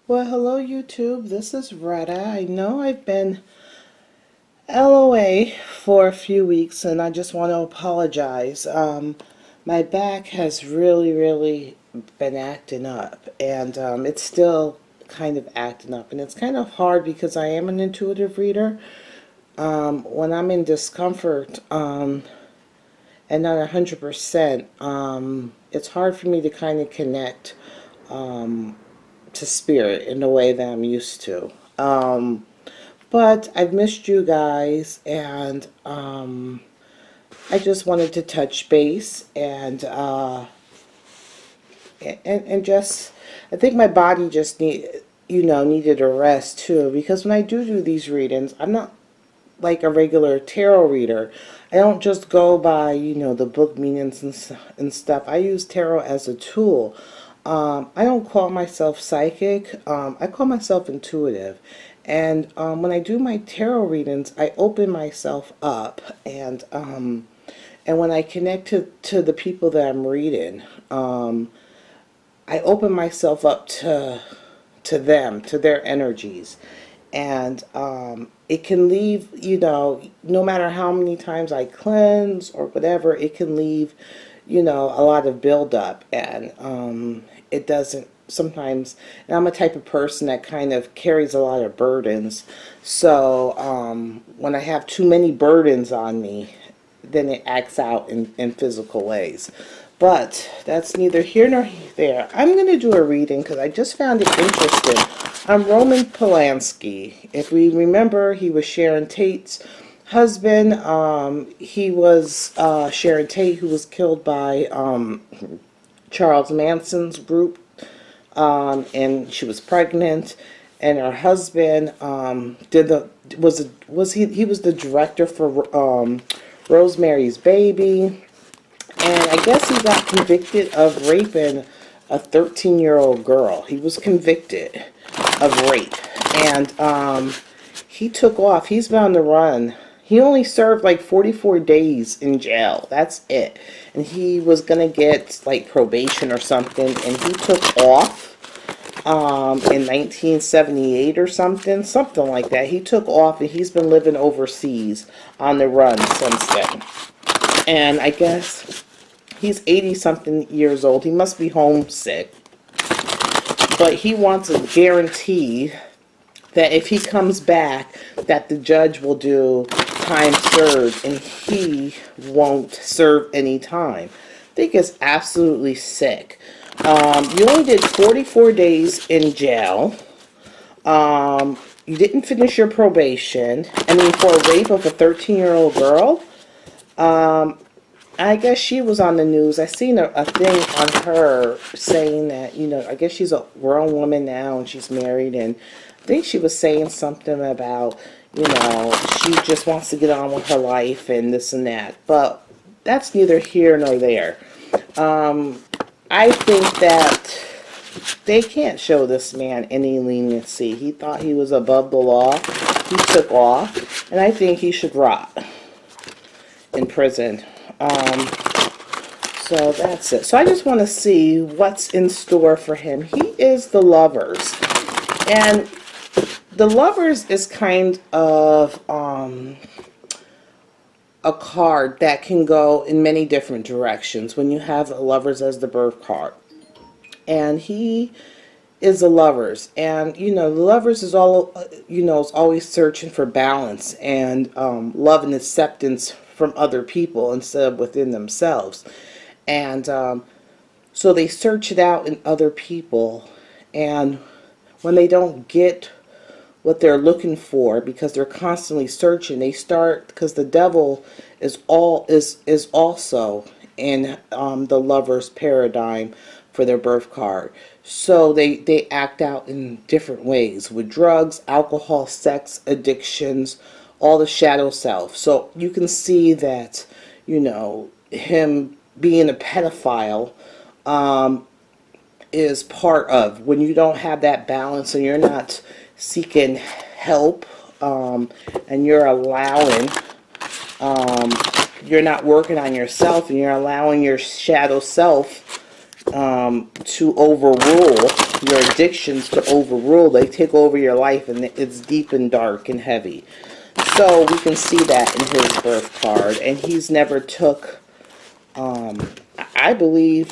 Well, hello YouTube. This is Retta. I know I've been LOA for a few weeks and I just want to apologize. My back has really been acting up and it's still kind of acting up, and it's kind of hard because I am an intuitive reader. When I'm in discomfort and not 100%, it's hard for me to kind of connect to spirit in the way that I'm used to. But I've missed you guys, and I just wanted to touch base and just, I think my body just needed a rest too, because when I do these readings, I'm not like a regular tarot reader. I don't just go by the book meanings and stuff. I use tarot as a tool. I don't call myself psychic. I call myself intuitive. And when I do my tarot readings, I open myself up, and when I connect to the people that I'm reading, I open myself up to them, to their energies. And it can leave, no matter how many times I cleanse or whatever, it can leave, a lot of buildup. And it doesn't sometimes, and I'm a type of person that kind of carries a lot of burdens. So when I have too many burdens on me, then it acts out in physical ways. But that's neither here nor there. I'm going to do a reading because I just found it interesting. I'm Roman Polanski. If we remember, he was Sharon Tate's husband. He was Sharon Tate, who was killed by Charles Manson's group, and she was pregnant. And her husband he was the director for Rosemary's Baby. And I guess he got convicted of raping a 13-year-old girl. He was convicted of rape. And he took off. He's been on the run. He only served like 44 days in jail. That's it. And he was going to get like probation or something. And he took off in 1978 or something. Something like that. He took off, and he's been living overseas on the run since then. And I guess he's 80-something years old. He must be homesick. But he wants a guarantee that if he comes back, that the judge will do time served and he won't serve any time. I think it's absolutely sick. You only did 44 days in jail. You didn't finish your probation. I mean, for a rape of a 13-year-old girl. I guess she was on the news. I seen a thing on her saying that, I guess she's a grown woman now and she's married, and I think she was saying something about, she just wants to get on with her life and this and that. But that's neither here nor there. I think that they can't show this man any leniency. He thought he was above the law. He took off, and I think he should rot in prison. So that's it. So I just want to see what's in store for him. He is the Lovers. And the Lovers is kind of a card that can go in many different directions when you have a Lovers as the birth card. And he is the Lovers. And, the Lovers is all, is always searching for balance and love and acceptance from other people instead of within themselves. And so they search it out in other people, and when they don't get what they're looking for, because they're constantly searching, they start, because the devil is also in the Lover's paradigm for their birth card. So they act out in different ways with drugs, alcohol, sex, addictions, all the shadow self. So you can see that, him being a pedophile is part of, when you don't have that balance and you're not seeking help, and you're allowing, you're not working on yourself, and you're allowing your shadow self to overrule your addictions to overrule. They take over your life, and it's deep and dark and heavy. So we can see that in his birth card. And he's never took, I believe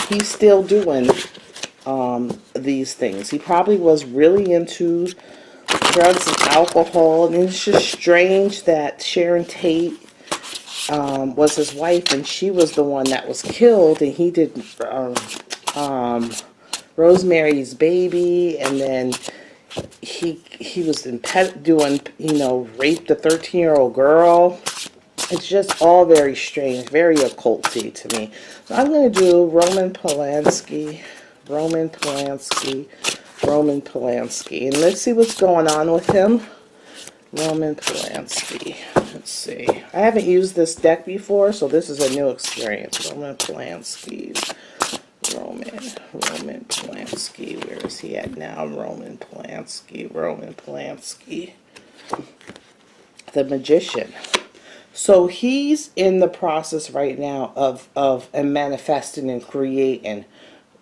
he's still doing these things. He probably was really into drugs and alcohol. And it's just strange that Sharon Tate was his wife, and she was the one that was killed, and he did Rosemary's Baby, and then he was doing, raped a 13-year-old girl. It's just all very strange, very occulty to me. So I'm going to do Roman Polanski, and let's see what's going on with him. Roman Polanski. Let's see. I haven't used this deck before, so this is a new experience. Roman Polanski. Roman Polanski. Where is he at now? Roman Polanski. The Magician. So he's in the process right now of manifesting and creating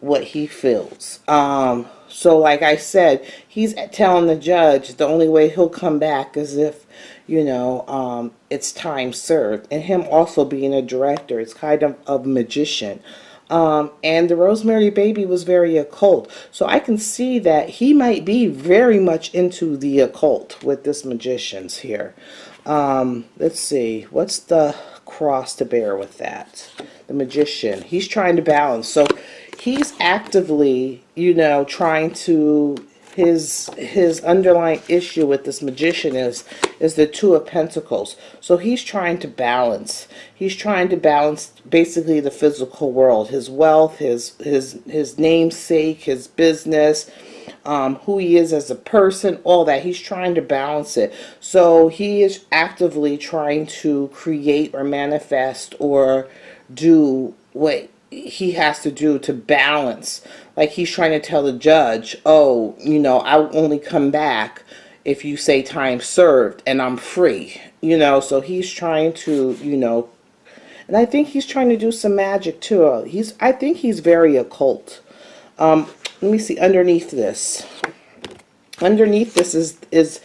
what he feels. So like I said, he's telling the judge the only way he'll come back is if, it's time served. And him also being a director, it's kind of a magician. And the Rosemary Baby was very occult. So I can see that he might be very much into the occult with this magicians here. Let's see. What's the cross to bear with that? The Magician. He's trying to balance. So he's actively, trying to, his underlying issue with this Magician is the Two of Pentacles. So he's trying to balance. He's trying to balance basically the physical world, his wealth, his namesake, his business, who he is as a person, all that. He's trying to balance it. So he is actively trying to create or manifest or do what he has to do to balance. Like he's trying to tell the judge, oh, I'll only come back if you say time served and I'm free. So he's trying to, and I think he's trying to do some magic too. I think he's very occult. Let me see underneath this. Underneath this is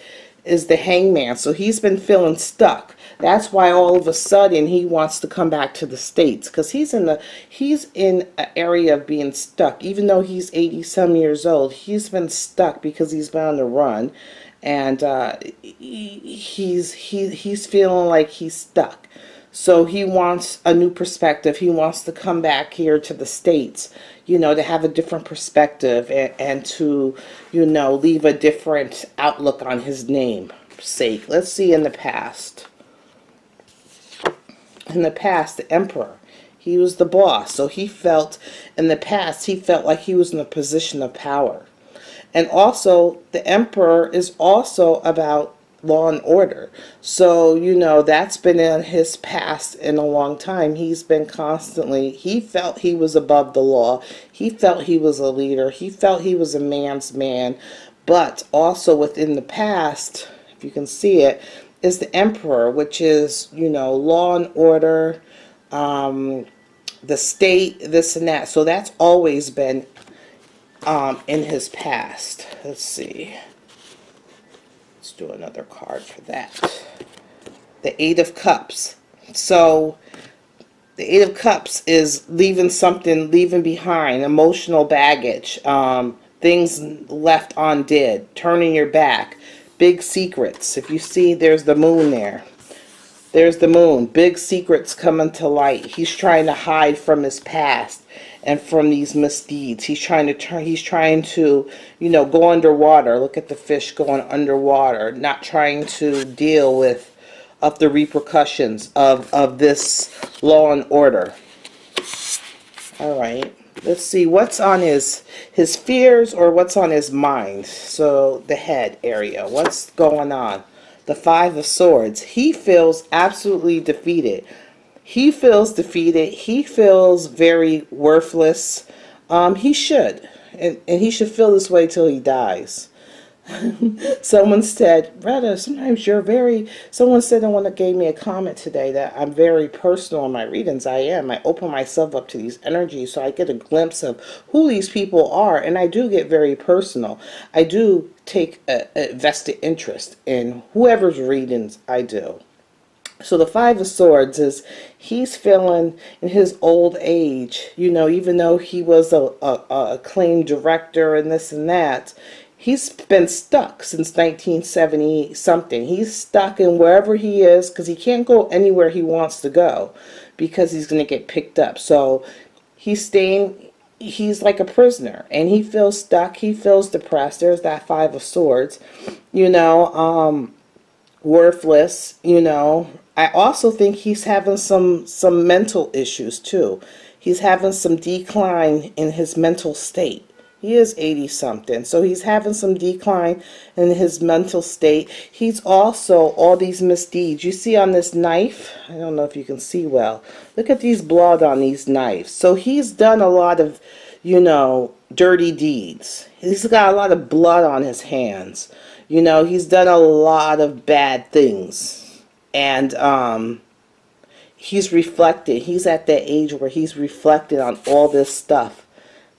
the Hangman. So he's been feeling stuck. That's why all of a sudden he wants to come back to the States, because he's in an area of being stuck. Even though he's 80-some years old, he's been stuck because he's been on the run, and he's feeling like he's stuck. So he wants a new perspective. He wants to come back here to the States, to have a different perspective and to, leave a different outlook on his namesake. Let's see in the past. In the past, the Emperor, he was the boss. So he felt, in the past, he felt like he was in a position of power. And also, the Emperor is also about law and order. So, that's been in his past in a long time. He's been constantly, he felt he was above the law. He felt he was a leader. He felt he was a man's man. But also within the past, if you can see it, is the Emperor, which is, law and order, the state, this and that. So that's always been in his past. Let's see. Let's do another card for that. The Eight of Cups. So the Eight of Cups is leaving behind, emotional baggage, things left undid, turning your back. Big secrets. If you see, there's the moon there. There's the moon. Big secrets coming to light. He's trying to hide from his past and from these misdeeds. He's trying to, go underwater. Look at the fish going underwater. Not trying to deal with the repercussions of this law and order. All right. Let's see what's on his fears or what's on his mind. So the head area, what's going on? The Five of Swords. He feels absolutely defeated. He feels defeated. He feels very worthless. He should. And he should feel this way till he dies. Someone said, Retta, sometimes you're very. Someone said, I want to gave me a comment today that I'm very personal in my readings. I am. I open myself up to these energies so I get a glimpse of who these people are, and I do get very personal. I do take a vested interest in whoever's readings I do. So the Five of Swords is he's feeling in his old age, even though he was a acclaimed director and this and that, he's been stuck since 1970 something. He's stuck in wherever he is because he can't go anywhere he wants to go because he's going to get picked up. So he's staying, he's like a prisoner and he feels stuck. He feels depressed. There's that Five of Swords, worthless. I also think he's having some mental issues too. He's having some decline in his mental state. He is 80 something, so he's having some decline in his mental state. He's also all these misdeeds you see on this knife. I don't know if you can see well. Look at these blood on these knives. So he's done a lot of dirty deeds. He's got a lot of blood on his hands. He's done a lot of bad things. And he's reflected. He's at that age where he's reflected on all this stuff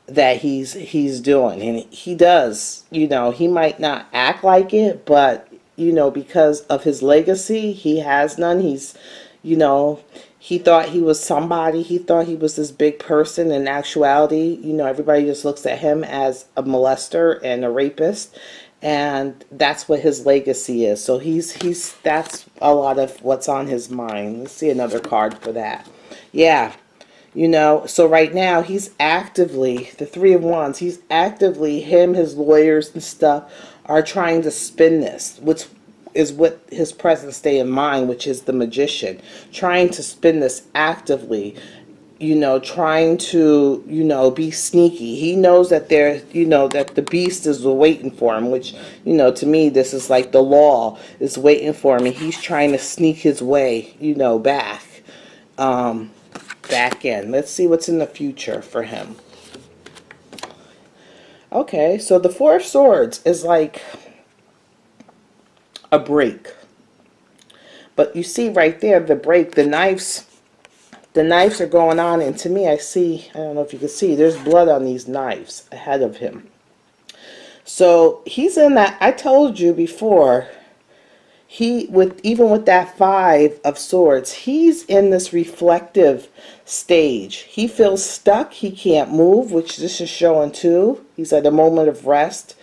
that he's doing. And he does, he might not act like it, but, because of his legacy, he has none. He's, he thought he was somebody. He thought he was this big person. In actuality, everybody just looks at him as a molester and a rapist. And that's what his legacy is. So that's a lot of what's on his mind. Let's see another card for that. Yeah. So right now he's actively, the Three of Wands, he's actively, his lawyers and stuff are trying to spin this, which is what his present state of mind, which is the Magician, trying to spin this actively, trying to, be sneaky. He knows that that the beast is waiting for him, which, to me, this is like the law is waiting for him. And he's trying to sneak his way, back in. Let's see what's in the future for him. Okay, so the Four of Swords is like a break. But you see right there, the break, the knives are going on, and to me I don't know if you can see, there's blood on these knives ahead of him. So he's in that, I told you before, even with that Five of Swords, he's in this reflective stage. He feels stuck, he can't move, which this is showing too. He's at a moment of rest.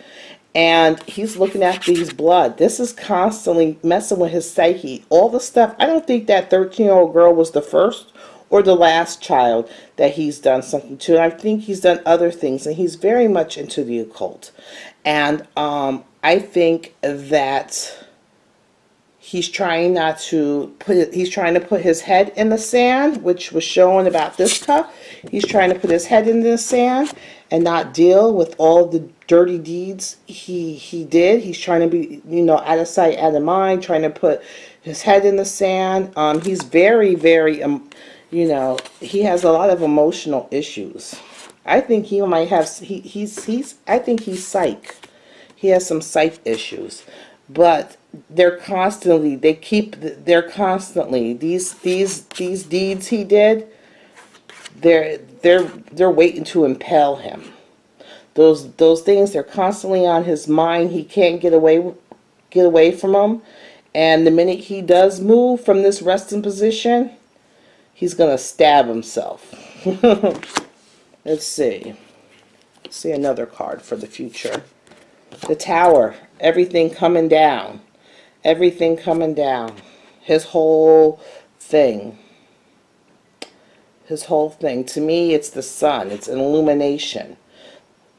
And he's looking at these blood. This is constantly messing with his psyche. All the stuff. I don't think that 13-year-old girl was the first or the last child that he's done something to. I think he's done other things, and he's very much into the occult. And I think that he's trying he's trying to put his head in the sand, which was shown about this cup. He's trying to put his head in the sand and not deal with all the dirty deeds he did. He's trying to be, out of sight, out of mind, trying to put his head in the sand. He's very, very, he has a lot of emotional issues. I think he might have, I think he's psych. He has some psych issues. But they're constantly, these deeds he did, they're waiting to impale him. Those things, they're constantly on his mind. He can't get away from them. And the minute he does move from this resting position, he's gonna stab himself. Let's see. Let's see another card for the future. The Tower. Everything coming down. Everything coming down. His whole thing. His whole thing. To me, it's the sun. It's an illumination.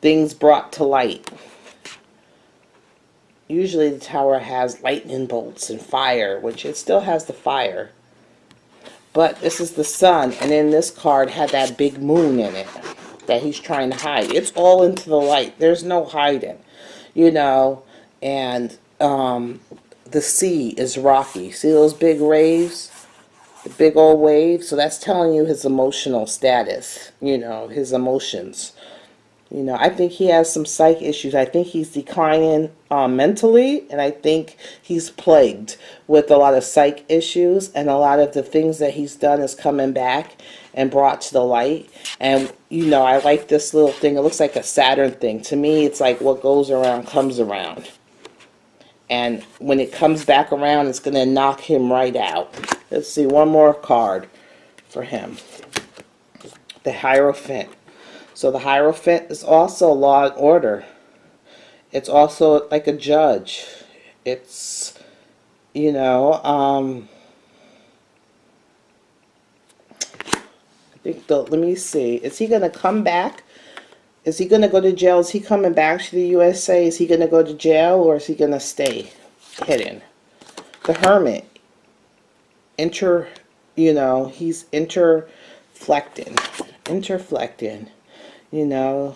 Things brought to light. Usually the Tower has lightning bolts and fire, which it still has the fire. But this is the sun, and then this card had that big moon in it that he's trying to hide. It's all into the light. There's no hiding, and the sea is rocky. See those big waves? The big old waves? So that's telling you his emotional status, his emotions. You know, I think he has some psych issues. I think he's declining mentally, and I think he's plagued with a lot of psych issues, and a lot of the things that he's done is coming back and brought to the light. And, you know, I like this little thing. It looks like a Saturn thing. To me, it's like what goes around comes around. And when it comes back around, it's going to knock him right out. Let's see, one more card for him. The Hierophant. So the Hierophant is also law and order. It's also like a judge. It's, you know, I think let me see. Is he going to come back? Is he going to go to jail? Is he coming back to the USA? Is he going to go to jail, or is he going to stay hidden? The Hermit. You know, he's interflecting. You know,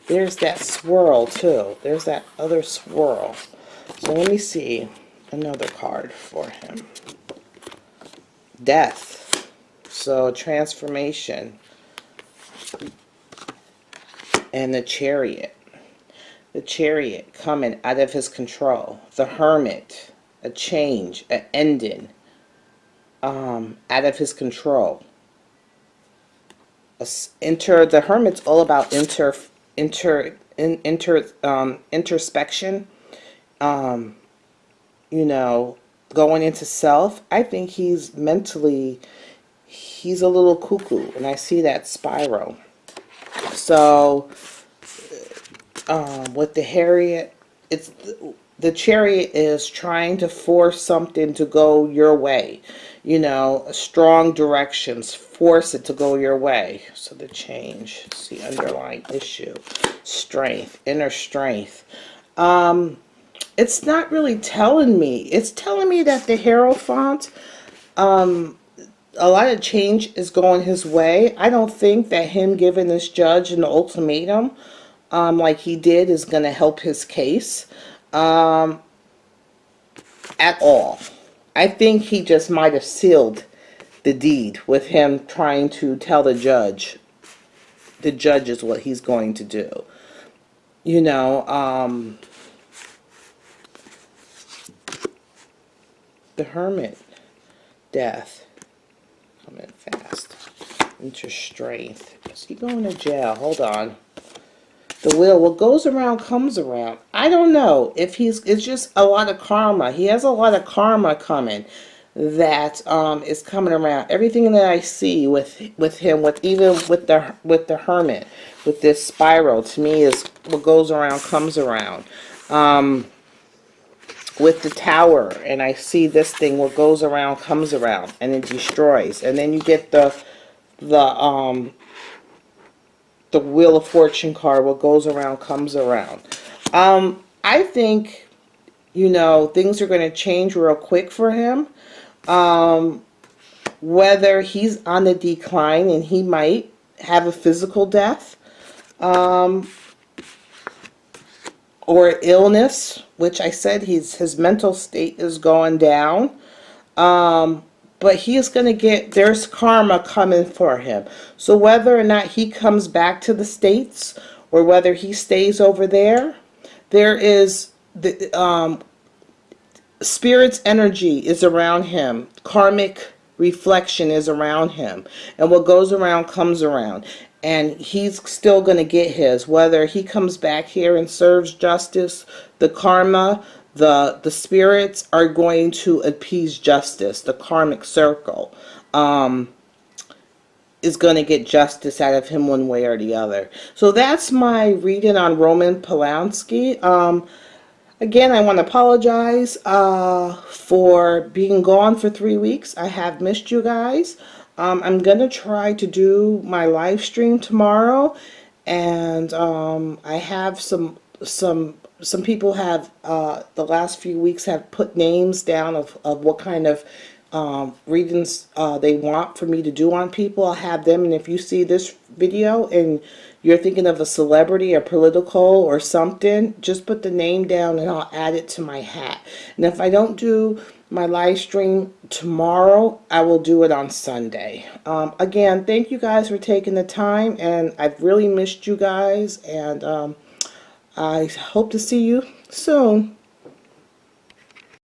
there's that swirl too. There's that other swirl. So let me see another card for him. Death. So transformation. And the Chariot. The Chariot coming out of his control. The Hermit. A change. An ending. Out of his control. The Hermit's all about introspection. You know, going into self. I think he's mentally, he's a little cuckoo, and I see that spiral. So, with the Harriet, it's the Chariot is trying to force something to go your way. You know, strong directions, force it to go your way. So the change, it's the underlying issue. Strength, inner strength. It's not really telling me. It's telling me that the Hierophant, a lot of change is going his way. I don't think that him giving this judge an ultimatum, like he did, is going to help his case, at all. I think he just might have sealed the deed with him trying to tell the judge is what he's going to do. You know, the Hermit, death, coming fast, into strength. Is he going to jail? Hold on. The Wheel, what goes around comes around. I don't know if it's just a lot of karma. He has a lot of karma coming that is coming around. Everything that I see with him, even with the Hermit, with this spiral, to me is what goes around comes around. With the Tower, and I see this thing, what goes around comes around, and it destroys. And then you get the Wheel of Fortune card, what goes around comes around. I think, you know, things are going to change real quick for him. Whether he's on the decline and he might have a physical death, or illness, which I said his mental state is going down. But he is going to there's karma coming for him. So whether or not he comes back to the States or whether he stays over there, there is the Spirit's energy is around him. Karmic reflection is around him. And what goes around comes around. And he's still going to get his. Whether he comes back here and serves justice, the karma, the spirits are going to appease justice. The karmic circle is going to get justice out of him one way or the other. So that's my reading on Roman Polanski. Again, I want to apologize for being gone for 3 weeks. I have missed you guys. I'm going to try to do my live stream tomorrow. And I have some people have, the last few weeks have put names down of what kind of readings they want for me to do on people. I'll have them, and if you see this video and you're thinking of a celebrity or political or something, just put the name down and I'll add it to my hat. And if I don't do my live stream tomorrow. I will do it on Sunday. Again, thank you guys for taking the time, and I've really missed you guys, and I hope to see you soon.